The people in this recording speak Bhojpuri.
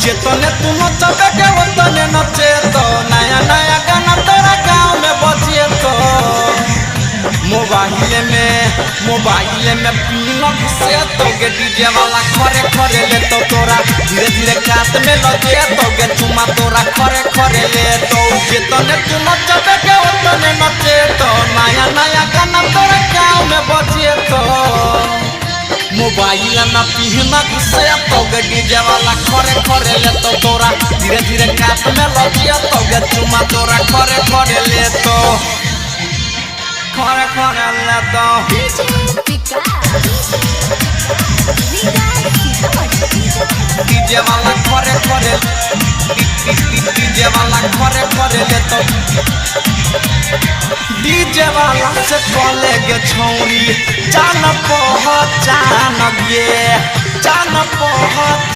जितने तू नचबे के उतने नचे तो नया नया गाना तेरा गाँव में बजे तो मोबाइल में पीना से तो गे डीजे वाला खरे खरे ले तो तोरा धीरे धीरे कात में लगे तो गे चुमा तोरा खरे खरे ले तो जितने तू नचबे के उतने नचे तो नया नया गाना तेरा गाँव में बजे तो मोबाइल में पीना से तो गे डीजे वाला खरे खरे ले तो तोरा धीरे धीरे कात में लगे तो गे चुमा तोरा खरे खरे ले तो खरे खरे ले तो डीजे वाला खरे खरे डीजे वाला खरे खरे ले तो डीजे वाला से बोले गे छौरी जान पहचान गे जान पहचान